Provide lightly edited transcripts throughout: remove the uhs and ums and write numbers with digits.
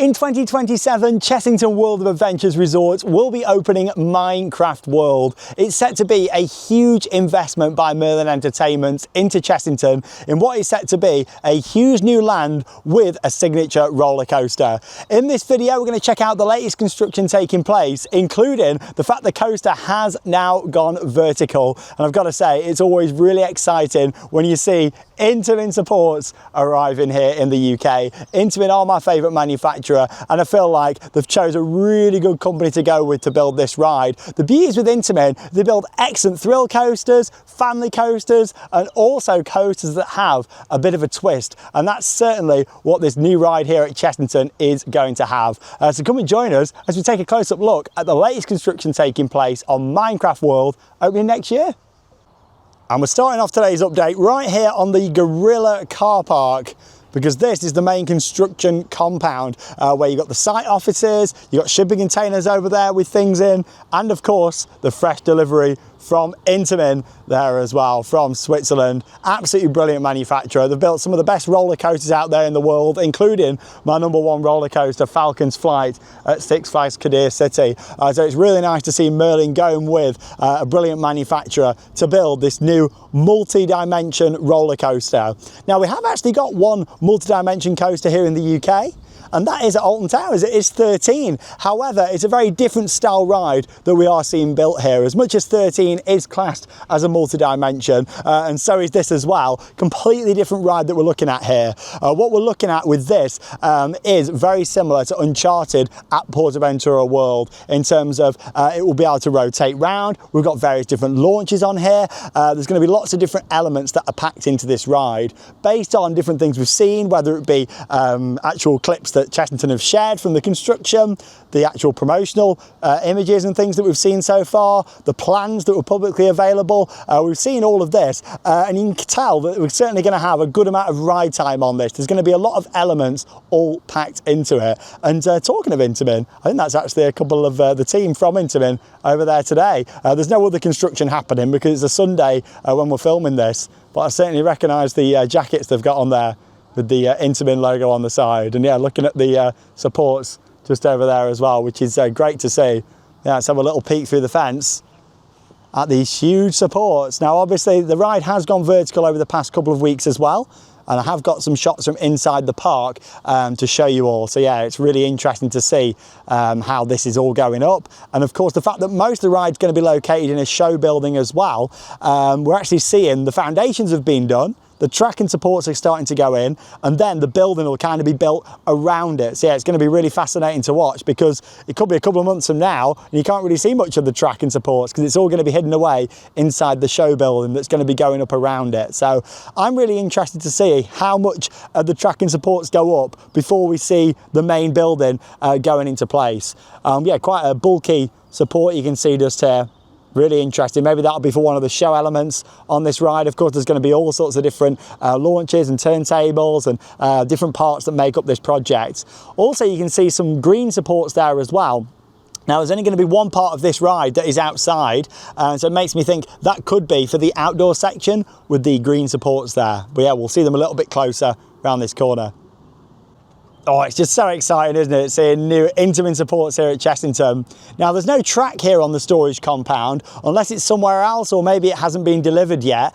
In 2027, Chessington World of Adventures Resorts will be opening Minecraft World. It's set to be a huge investment by Merlin Entertainment into Chessington in what is set to be a huge new land with a signature roller coaster. In this video, we're going to check out the latest construction taking place, including the fact the coaster has now gone vertical. And I've got to say, it's always really exciting when you see Intamin supports arriving here in the UK. Intamin are my favourite manufacturer, and I feel like they've chose a really good company to go with to build this ride. The beauty is with Intamin, they build excellent thrill coasters, family coasters, and also coasters that have a bit of a twist. And that's certainly what this new ride here at Chessington is going to have. So come and join us as we take a close-up look at the latest construction taking place on Minecraft World opening next year. And we're starting off today's update right here on the Gorilla car park, because this is the main construction compound where you've got the site offices, you've got shipping containers over there with things in, and of course the fresh delivery from Intamin there as well, from Switzerland. Absolutely brilliant manufacturer. They've built some of the best roller coasters out there in the world, including my #1 roller coaster, Falcon's Flight at Six Flags Kadir City. So it's really nice to see Merlin going with a brilliant manufacturer to build this new multi-dimension roller coaster. Now, we have actually got one multi-dimension coaster here in the UK, and that is at Alton Towers. It is 13. However, it's a very different style ride that we are seeing built here. As much as 13 is classed as a multi-dimension, and so is this as well. Completely different ride that we're looking at here. What we're looking at with this is very similar to Uncharted at PortAventura World in terms of it will be able to rotate round. We've got various different launches on here. There's going to be lots of different elements that are packed into this ride based on different things we've seen, whether it be actual clips that Chessington have shared from the construction, the actual promotional images and things that we've seen so far, the plans that were publicly available. We've seen all of this, and you can tell that we're certainly going to have a good amount of ride time on this. There's going to be a lot of elements all packed into it. And talking of Intamin, I think that's actually a couple of the team from Intamin over there today. There's no other construction happening because it's a Sunday when we're filming this, but I certainly recognise the jackets they've got on there with the Intamin logo on the side. And yeah, looking at the supports just over there as well, which is great to see. Yeah, let's have a little peek through the fence at these huge supports. Now, obviously, the ride has gone vertical over the past couple of weeks as well, and I have got some shots from inside the park to show you all. So yeah, it's really interesting to see how this is all going up. And of course, the fact that most of the ride's going to be located in a show building as well, we're actually seeing the foundations have been done. The track and supports are starting to go in, and then the building will kind of be built around it. So yeah, it's going to be really fascinating to watch, because it could be a couple of months from now and you can't really see much of the track and supports because it's all going to be hidden away inside the show building that's going to be going up around it. So I'm really interested to see how much the track and supports go up before we see the main building going into place. Yeah, quite a bulky support you can see just here. Really interesting. Maybe that'll be for one of the show elements on this ride. Of course, there's going to be all sorts of different launches and turntables and different parts that make up this project. Also, you can see some green supports there as well. Now, there's only going to be one part of this ride that is outside, so it makes me think that could be for the outdoor section with the green supports there. But yeah, we'll see them a little bit closer around this corner. Oh, it's just so exciting, isn't it? Seeing new Intamin supports here at Chessington. Now, there's no track here on the storage compound, unless it's somewhere else, or maybe it hasn't been delivered yet.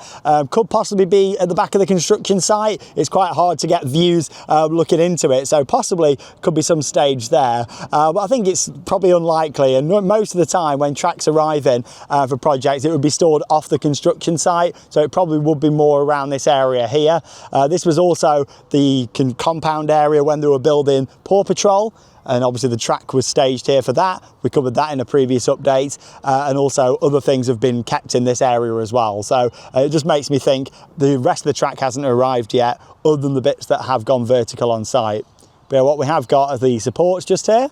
Could possibly be at the back of the construction site. It's quite hard to get views looking into it, so possibly could be some stage there. But I think it's probably unlikely, and most of the time when tracks arrive in for projects, it would be stored off the construction site, so it probably would be more around this area here. This was also the compound area when they were building Paw Patrol, and obviously the track was staged here for that. We covered that in a previous update, and also other things have been kept in this area as well. So it just makes me think the rest of the track hasn't arrived yet, other than the bits that have gone vertical on site. But yeah, what we have got are the supports just here.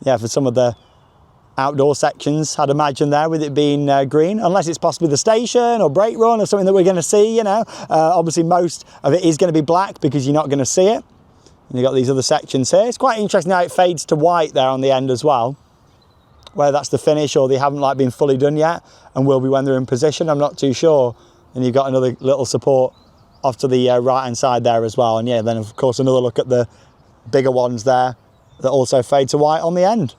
Yeah, for some of the outdoor sections, I'd imagine there, with it being green, unless it's possibly the station or brake run or something that we're going to see, you know. Obviously most of it is going to be black because you're not going to see it. And you've got these other sections here. It's quite interesting how it fades to white there on the end as well. Whether that's the finish or they haven't like been fully done yet and will be when they're in position, I'm not too sure. And you've got another little support off to the right hand side there as well. And yeah, then of course another look at the bigger ones there that also fade to white on the end.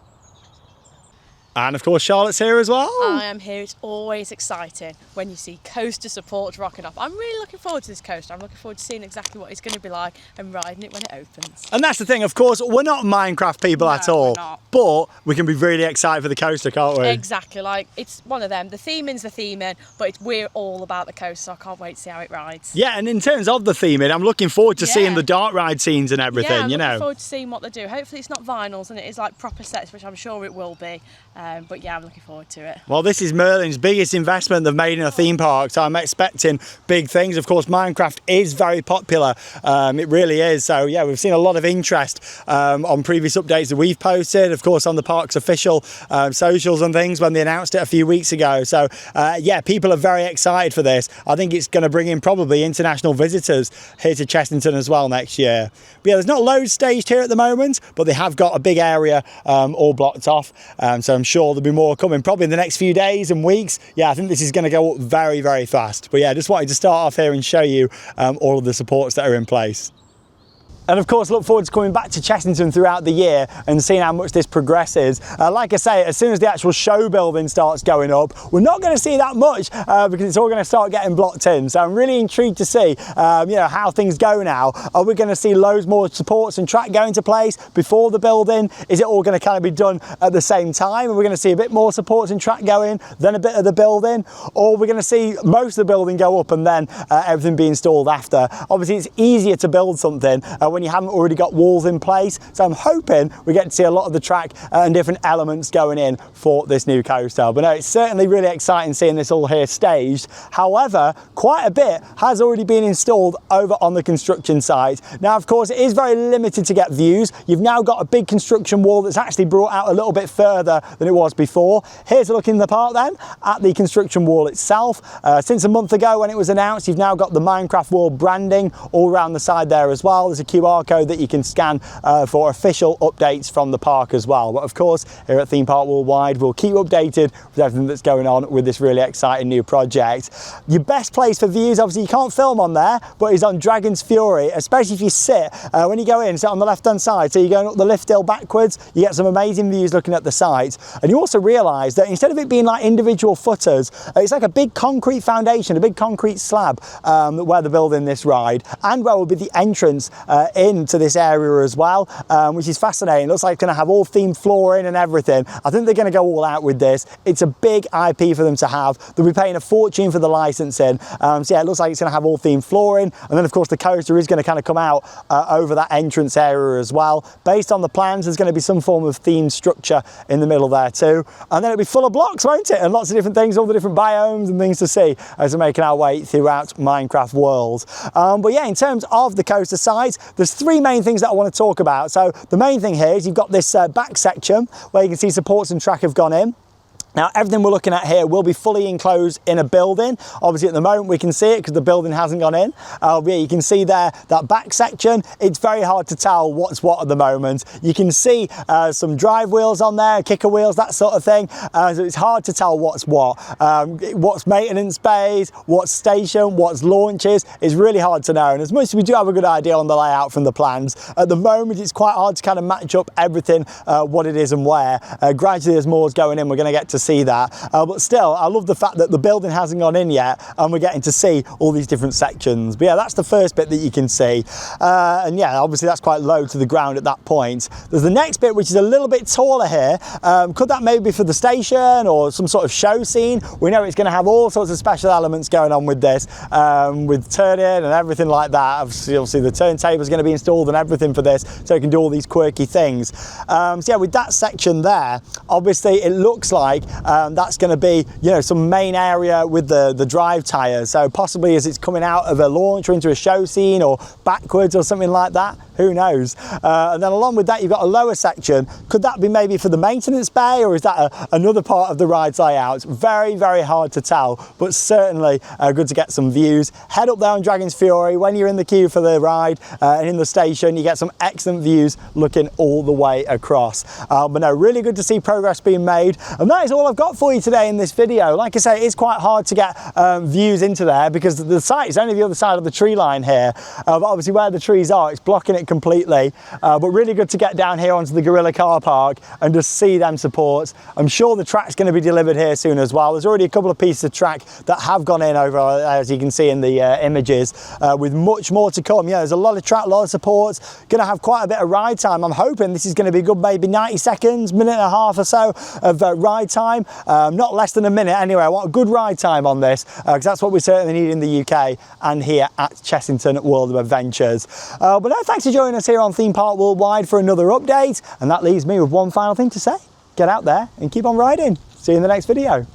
And of course Charlotte's here as well. I am here. It's always exciting when you see coaster supports rocking up. I'm really looking forward to this coaster. I'm looking forward to seeing exactly what it's going to be like and riding it when it opens. And that's the thing, of course, we're not Minecraft people at all, we're not. But we can be really excited for the coaster, can't we? Exactly, like it's one of them. The theming's the theming, but we're all about the coaster, so I can't wait to see how it rides. Yeah, and in terms of the theming, I'm looking forward to seeing the dark ride scenes and everything, I'm you know. looking forward to seeing what they do. Hopefully it's not vinyls and it is like proper sets, which I'm sure it will be. But yeah, I'm looking forward to it. Well, this is Merlin's biggest investment they've made in a theme park, so I'm expecting big things. Of course, Minecraft is very popular. It really is. So yeah, we've seen a lot of interest on previous updates that we've posted, of course, on the park's official socials and things when they announced it a few weeks ago. So yeah, people are very excited for this. I think it's going to bring in probably international visitors here to Chessington as well next year. But yeah, there's not loads staged here at the moment, but they have got a big area all blocked off. So I'm sure there'll be more coming probably in the next few days and weeks. Yeah, I think this is going to go up very, very fast. But yeah, just wanted to start off here and show you all of the supports that are in place. And of course, look forward to coming back to Chessington throughout the year and seeing how much this progresses. Like I say, as soon as the actual show building starts going up, we're not going to see that much because it's all going to start getting blocked in. So I'm really intrigued to see, you know, how things go now. Are we going to see loads more supports and track go into place before the building? Is it all going to kind of be done at the same time? Are we going to see a bit more supports and track going, then a bit of the building? Or are we going to see most of the building go up and then everything be installed after? Obviously, it's easier to build something when you haven't already got walls in place. So I'm hoping we get to see a lot of the track and different elements going in for this new coaster. But no, it's certainly really exciting seeing this all here staged. However, quite a bit has already been installed over on the construction site. Now, of course, it is very limited to get views. You've now got a big construction wall that's actually brought out a little bit further than it was before. Here's a look in the park then at the construction wall itself. Since a month ago when it was announced, you've now got the Minecraft World branding all around the side there as well. There's a QR code that you can scan for official updates from the park as well. But of course, here at Theme Park Worldwide, we'll keep updated with everything that's going on with this really exciting new project. Your best place for views, obviously you can't film on there, but is on Dragon's Fury, especially if you sit, when you go in, sit on the left hand side, so you're going up the lift hill backwards, you get some amazing views looking at the site. And you also realise that instead of it being like individual footers, it's like a big concrete foundation, a big concrete slab where they're building this ride, and where will be the entrance into this area as well, which is fascinating. It looks like it's going to have all themed flooring and everything. I think they're going to go all out with this. It's a big IP for them to have. They'll be paying a fortune for the licensing. So yeah, it looks like it's going to have all themed flooring, and then of course the coaster is going to kind of come out over that entrance area as well. Based on the plans, there's going to be some form of themed structure in the middle there too, and then it'll be full of blocks, won't it? And lots of different things, all the different biomes and things to see as we're making our way throughout Minecraft World. But yeah, in terms of the coaster size, there's three main things that I want to talk about. So the main thing here is you've got this back section where you can see supports and track have gone in. Now, everything we're looking at here will be fully enclosed in a building. Obviously, at the moment, we can see it because the building hasn't gone in. Yeah, you can see there, that back section, it's very hard to tell what's what at the moment. You can see some drive wheels on there, kicker wheels, that sort of thing. So it's hard to tell what's what. What's maintenance bays, what's station, what's launches, it's really hard to know. And as much as we do have a good idea on the layout from the plans, at the moment, it's quite hard to kind of match up everything, what it is and where. Gradually, as more's going in, we're going to get to see that, but still I love the fact that the building hasn't gone in yet and we're getting to see all these different sections. But yeah, that's the first bit that you can see, and yeah, obviously that's quite low to the ground at that point. There's the next bit which is a little bit taller here. Could that maybe be for the station or some sort of show scene? We know it's going to have all sorts of special elements going on with this, with turning and everything like that. Obviously the turntable is going to be installed and everything for this, so you can do all these quirky things. So yeah, with that section there, obviously it looks like that's going to be, you know, some main area with the drive tyres. So possibly as it's coming out of a launch or into a show scene or backwards or something like that. Who knows? And then along with that, you've got a lower section. Could that be maybe for the maintenance bay, or is that another part of the ride's layout? Very, very hard to tell, but certainly good to get some views. Head up there on Dragon's Fury. When you're in the queue for the ride and in the station, you get some excellent views looking all the way across. But no, really good to see progress being made. And that is all all I've got for you today in this video. Like I say, it's quite hard to get views into there because the site is only the other side of the tree line here. But obviously where the trees are, it's blocking it completely. But really good to get down here onto the Gorilla car park and just see them supports. I'm sure the track's going to be delivered here soon as well. There's already a couple of pieces of track that have gone in over, as you can see in the images, with much more to come. Yeah, there's a lot of track, a lot of supports. Going to have quite a bit of ride time. I'm hoping this is going to be good, maybe 90 seconds, minute and a half or so of ride time. Not less than a minute anyway. I want a good ride time on this because that's what we certainly need in the UK and here at Chessington World of Adventures. But no, thanks for joining us here on Theme Park Worldwide for another update. And that leaves me with one final thing to say. Get out there and keep on riding. See you in the next video.